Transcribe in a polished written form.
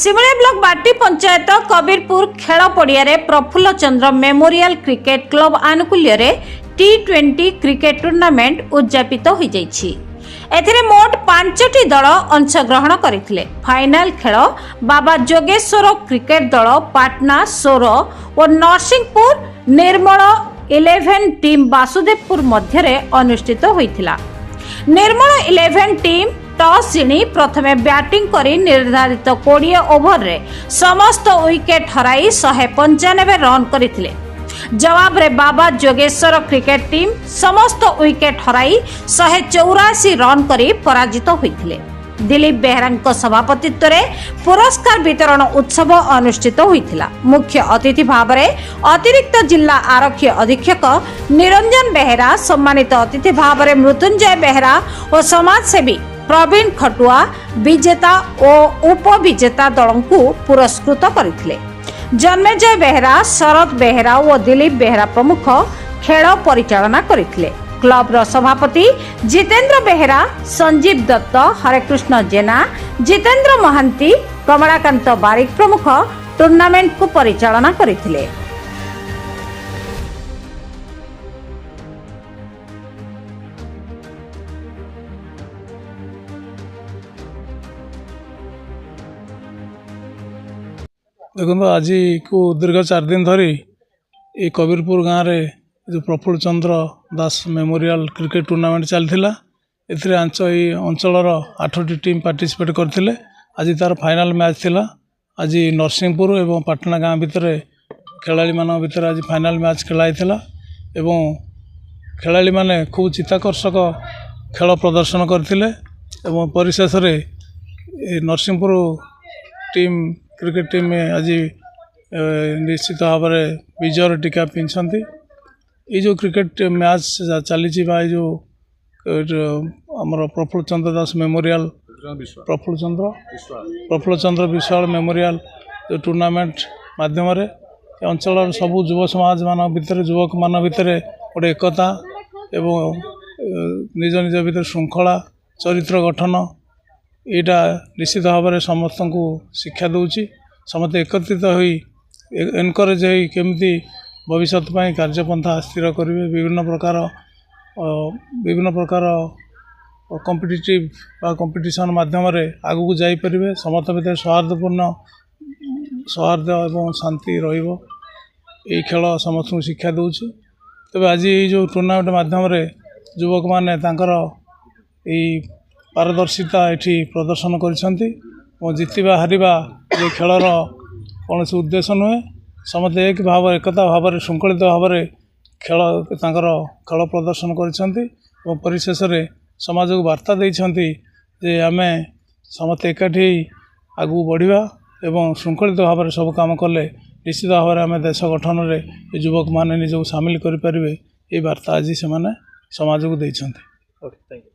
Simulia block बाटी पंचायत कबीरपुर खेल पड़िया Prafulla Chandra memorial cricket club आनुकूल्य T20 क्रिकेट टूर्नामेंट उद्यापित हो जाइछि। एथिरे मोट 5टी दल अंशग्रहण करथिले। फाइनल खेल बाबा जोगेश्वर क्रिकेट दल पाटना 16 और नरसिंहपुर निर्मल 11 टीम वासुदेवपुर मध्य अनुष्ठित होइथिला। निर्मल 11 टीम टॉस जिणी प्रथमे बैटिंग करी निर्धारित 20 ओवर रे समस्त विकेट हराई 195 रन करथिले। जवाब रे बाबा जोगेश्वर क्रिकेट टीम समस्त विकेट हराई 184 रन करी पराजित होइथिले। दिलीप बेहरा सभापतित्व रे पुरस्कार वितरण उत्सव अनुष्ठित होइथिला। मुख्य अतिथि भाव में अतिरिक्त जिला आरक्षी अधीक्षक निरंजन बेहरा, सम्मानित अतिथि भाव में मृत्युंजय बेहरा और समाजसेवी प्रवीण खटुआ विजेता और उपविजेता दल को पुरस्कृत करथिले। जन्मेजय बेहरा, शरद बेहरा और दिलीप बेहरा प्रमुख खेल परिचालना करथिले। क्लब सभापति जितेंद्र बेहरा, संजीव दत्त, हरेकृष्ण जेना, जितेंद्र महांती, कमलाकांत बारिक प्रमुख टूर्नामेंट को परिचालना करथिले। देखो आज को दीर्घ 4 दिन धरी ये कबीरपुर गाँव में जो प्रफुल्ल चंद्र दास मेमोरियल क्रिकेट टूर्नामेंट चलता अंचल 8टी टीम पार्टिसिपेट करते। आज तार फाइनल मैच थिला। आज नरसिंहपुर एवं पाटना गाँव भितर खेलाड़ी मान भितर आज फाइनल मैच खेलाई थिला एवं खेलाड़ी माने खूब चित्ताकर्षक खेल प्रदर्शन करथिले एवं परिशेष रे नरसिंहपुर टीम क्रिकेट टीम में आज निश्चित भाव में विजय टीका पिंधि। ये जो क्रिकेट मैच चली जो आमर प्रफुल्ल चंद्र दास मेमोरियल प्रफुल्ल चंद्र विशाल मेमोरियल जो टूर्नामेंट माध्यम अंचल सबू युव समाज मान भितर युवक मान भितर गोटे एकता एवं निज निज भितर श्रृंखला चरित्र गठन यहाँ निश्चित भाव में समस्त को शिक्षा दूची। समस्त एकत्रित हो एनकरेज हो केमती भविष्य कार्यपंथा स्थिर करेंगे। विभिन्न प्रकार कॉम्पिटिटिव कंपटीशन माध्यम आगू को जापरेंगे। समस्त भितर सौहार्द एवं शांति रहिबो। यही खेल समस्त को शिक्षा दूची। तबे आज ये जो टूर्नामेंट माध्यम युवक माने तांकर पारदर्शिता एठी प्रदर्शन करिसेंती और जितिबा हारिबा ये खेलर कौन उद्देश्य नुहे। समस्त एक भाव एकता भाव में श्रृंखलित भाव में खेल प्रदर्शन करिसेंती और परिशेष रे समाज को वार्ता देइछंती जे आमे समस्त एकाठी आगू बढ़िबा एवं श्रृंखलित भाव में सब काम कले निश्चित भाव में आमे देश गठन रे युवक माने निजको सामिल करि परिबे। ये वार्ता आज से समाज को देइछंती।